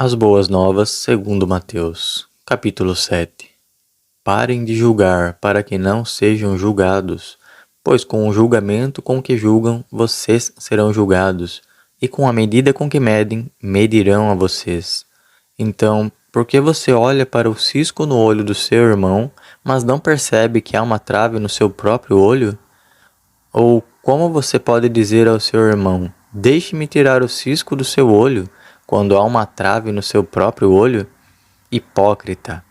As Boas Novas segundo Mateus, capítulo 7. Parem de julgar, para que não sejam julgados, pois com o julgamento com que julgam, vocês serão julgados, e com a medida com que medem, medirão a vocês. Então, por que você olha para o cisco no olho do seu irmão, mas não percebe que há uma trave no seu próprio olho? Ou como você pode dizer ao seu irmão, deixe-me tirar o cisco do seu olho, quando há uma trave no seu próprio olho? Hipócrita!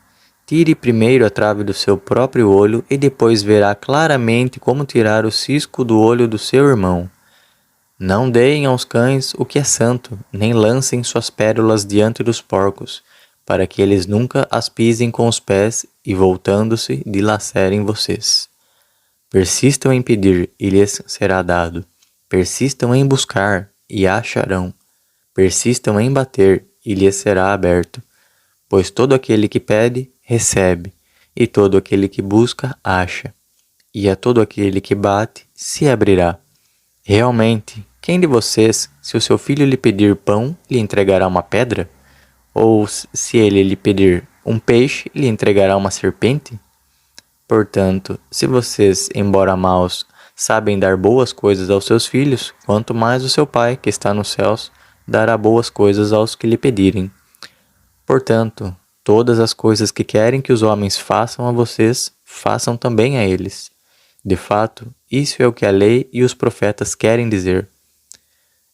Tire primeiro a trave do seu próprio olho e depois verá claramente como tirar o cisco do olho do seu irmão. Não deem aos cães o que é santo, nem lancem suas pérolas diante dos porcos, para que eles nunca as pisem com os pés e, voltando-se, dilacerem vocês. Persistam em pedir, e lhes será dado. Persistam em buscar, e acharão. Persistam em bater, e lhes será aberto. Pois todo aquele que pede, recebe, e todo aquele que busca, acha. E a todo aquele que bate, se abrirá. Realmente, quem de vocês, se o seu filho lhe pedir pão, lhe entregará uma pedra? Ou se ele lhe pedir um peixe, lhe entregará uma serpente? Portanto, se vocês, embora maus, sabem dar boas coisas aos seus filhos, quanto mais o seu Pai, que está nos céus, dará boas coisas aos que lhe pedirem. Portanto, todas as coisas que querem que os homens façam a vocês, façam também a eles. De fato, isso é o que a lei e os profetas querem dizer.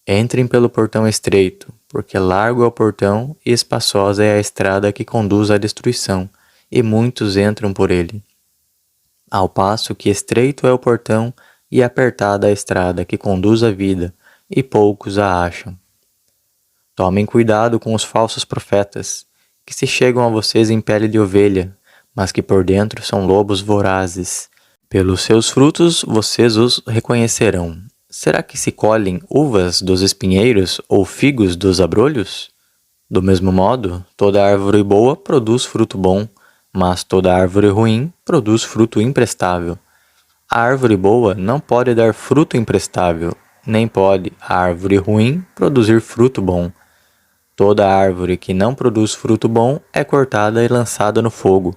Entrem pelo portão estreito, porque largo é o portão e espaçosa é a estrada que conduz à destruição, e muitos entram por ele. Ao passo que estreito é o portão e apertada a estrada que conduz à vida, e poucos a acham. Tomem cuidado com os falsos profetas, que se chegam a vocês em pele de ovelha, mas que por dentro são lobos vorazes. Pelos seus frutos vocês os reconhecerão. Será que se colhem uvas dos espinheiros ou figos dos abrolhos? Do mesmo modo, toda árvore boa produz fruto bom, mas toda árvore ruim produz fruto imprestável. A árvore boa não pode dar fruto imprestável, nem pode a árvore ruim produzir fruto bom. Toda árvore que não produz fruto bom é cortada e lançada no fogo.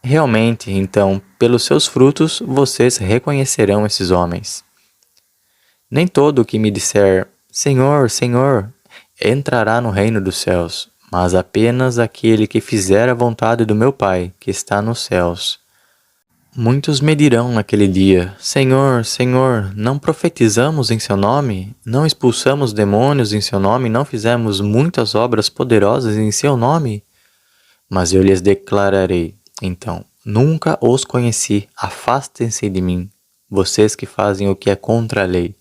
Realmente, então, pelos seus frutos, vocês reconhecerão esses homens. Nem todo o que me disser, Senhor, Senhor, entrará no reino dos céus, mas apenas aquele que fizer a vontade do meu Pai, que está nos céus. Muitos me dirão naquele dia, Senhor, Senhor, não profetizamos em seu nome? Não expulsamos demônios em seu nome? Não fizemos muitas obras poderosas em seu nome? Mas eu lhes declararei, então, nunca os conheci, afastem-se de mim, vocês que fazem o que é contra a lei.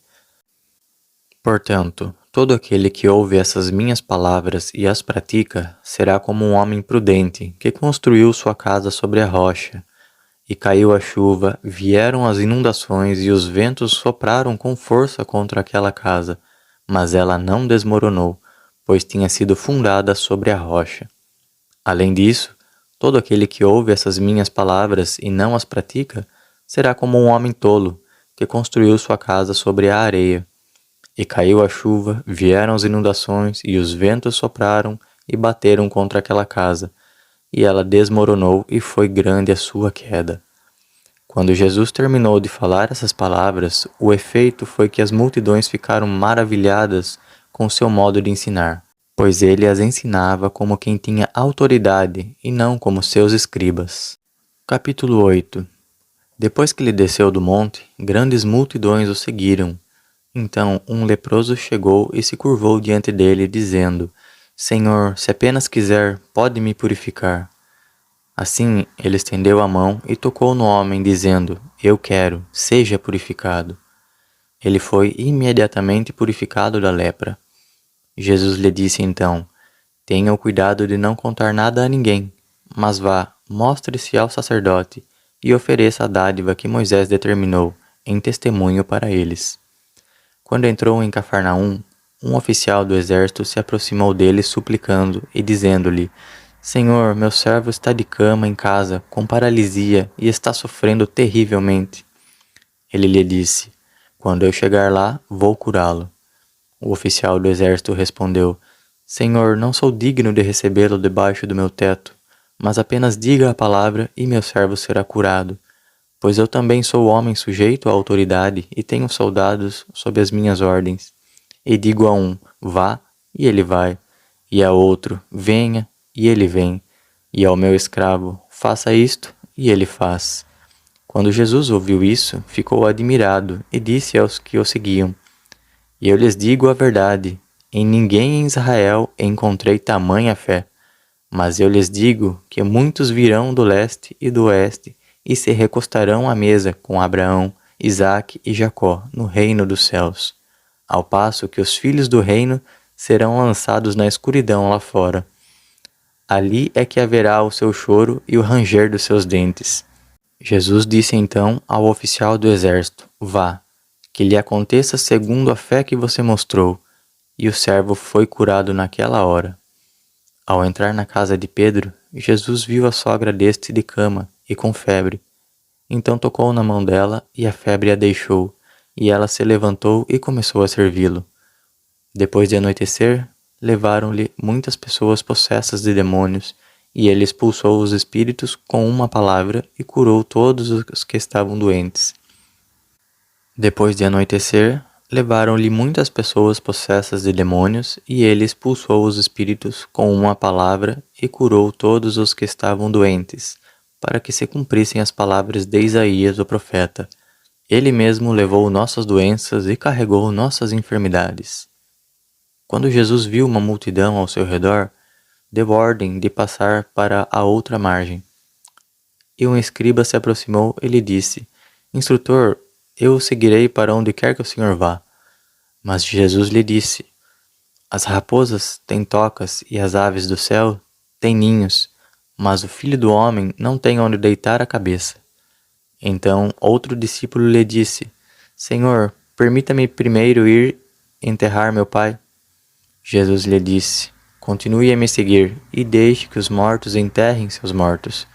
Portanto, todo aquele que ouve essas minhas palavras e as pratica, será como um homem prudente, que construiu sua casa sobre a rocha. E caiu a chuva, vieram as inundações e os ventos sopraram com força contra aquela casa, mas ela não desmoronou, pois tinha sido fundada sobre a rocha. Além disso, todo aquele que ouve essas minhas palavras e não as pratica, será como um homem tolo, que construiu sua casa sobre a areia. E caiu a chuva, vieram as inundações e os ventos sopraram e bateram contra aquela casa, e ela desmoronou e foi grande a sua queda. Quando Jesus terminou de falar essas palavras, o efeito foi que as multidões ficaram maravilhadas com seu modo de ensinar, pois ele as ensinava como quem tinha autoridade e não como seus escribas. Capítulo 8. Depois que ele desceu do monte, grandes multidões o seguiram. Então um leproso chegou e se curvou diante dele, dizendo, Senhor, se apenas quiser, pode me purificar. Assim ele estendeu a mão e tocou no homem, dizendo, Eu quero, seja purificado. Ele foi imediatamente purificado da lepra. Jesus lhe disse então, Tenha o cuidado de não contar nada a ninguém, mas vá, mostre-se ao sacerdote e ofereça a dádiva que Moisés determinou, em testemunho para eles. Quando entrou em Cafarnaum, um oficial do exército se aproximou dele suplicando e dizendo-lhe, Senhor, meu servo está de cama em casa, com paralisia, e está sofrendo terrivelmente. Ele lhe disse, quando eu chegar lá, vou curá-lo. O oficial do exército respondeu, Senhor, não sou digno de recebê-lo debaixo do meu teto, mas apenas diga a palavra e meu servo será curado. Pois eu também sou homem sujeito à autoridade e tenho soldados sob as minhas ordens. E digo a um, vá, e ele vai, e a outro, venha, e ele vem, e ao meu escravo, faça isto, e ele faz. Quando Jesus ouviu isso, ficou admirado e disse aos que o seguiam, e eu lhes digo a verdade, em ninguém em Israel encontrei tamanha fé. Mas eu lhes digo que muitos virão do leste e do oeste e se recostarão à mesa com Abraão, Isaque e Jacó no reino dos céus, ao passo que os filhos do reino serão lançados na escuridão lá fora. Ali é que haverá o seu choro e o ranger dos seus dentes. Jesus disse então ao oficial do exército, vá, que lhe aconteça segundo a fé que você mostrou. E o servo foi curado naquela hora. Ao entrar na casa de Pedro, Jesus viu a sogra deste de cama e com febre. Então tocou na mão dela e a febre a deixou, e ela se levantou e começou a servi-lo. Depois de anoitecer, levaram-lhe muitas pessoas possessas de demônios, e ele expulsou os espíritos com uma palavra e curou todos os que estavam doentes. Depois de anoitecer, levaram-lhe muitas pessoas possessas de demônios, e ele expulsou os espíritos com uma palavra e curou todos os que estavam doentes, para que se cumprissem as palavras de Isaías o profeta. Ele mesmo levou nossas doenças e carregou nossas enfermidades. Quando Jesus viu uma multidão ao seu redor, deu ordem de passar para a outra margem. E um escriba se aproximou e lhe disse, Instrutor, eu o seguirei para onde quer que o Senhor vá. Mas Jesus lhe disse, as raposas têm tocas e as aves do céu têm ninhos, mas o Filho do Homem não tem onde deitar a cabeça. Então outro discípulo lhe disse, Senhor, permita-me primeiro ir enterrar meu pai. Jesus lhe disse, continue a me seguir e deixe que os mortos enterrem seus mortos.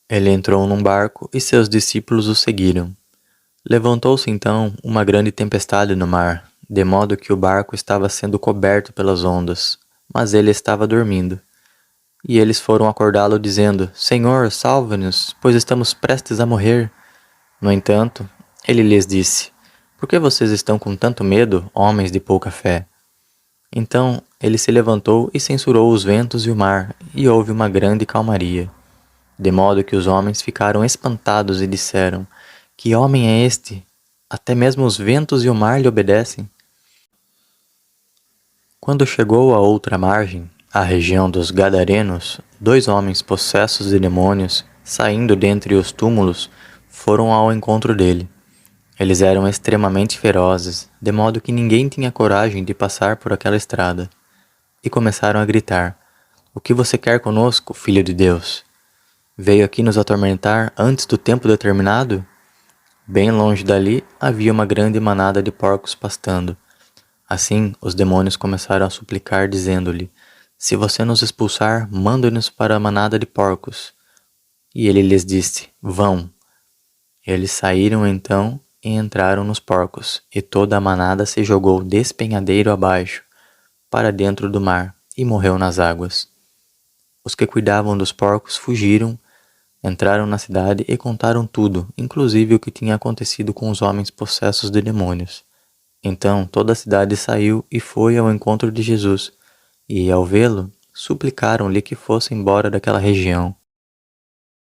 Ele entrou num barco e seus discípulos o seguiram. Levantou-se então uma grande tempestade no mar, de modo que o barco estava sendo coberto pelas ondas, mas ele estava dormindo. E eles foram acordá-lo dizendo, Senhor, salva-nos, pois estamos prestes a morrer. No entanto, ele lhes disse, por que vocês estão com tanto medo, homens de pouca fé? Então ele se levantou e censurou os ventos e o mar, e houve uma grande calmaria. De modo que os homens ficaram espantados e disseram, que homem é este? Até mesmo os ventos e o mar lhe obedecem. Quando chegou à outra margem, a região dos Gadarenos, 2 homens possessos de demônios, saindo dentre os túmulos, foram ao encontro dele. Eles eram extremamente ferozes, de modo que ninguém tinha coragem de passar por aquela estrada. E começaram a gritar, o que você quer conosco, filho de Deus? Veio aqui nos atormentar antes do tempo determinado? Bem longe dali havia uma grande manada de porcos pastando. Assim, os demônios começaram a suplicar, dizendo-lhe, se você nos expulsar, manda-nos para a manada de porcos. E ele lhes disse, vão. Eles saíram então e entraram nos porcos, e toda a manada se jogou despenhadeiro abaixo, para dentro do mar, e morreu nas águas. Os que cuidavam dos porcos fugiram, entraram na cidade e contaram tudo, inclusive o que tinha acontecido com os homens possessos de demônios. Então toda a cidade saiu e foi ao encontro de Jesus, e ao vê-lo, suplicaram-lhe que fosse embora daquela região.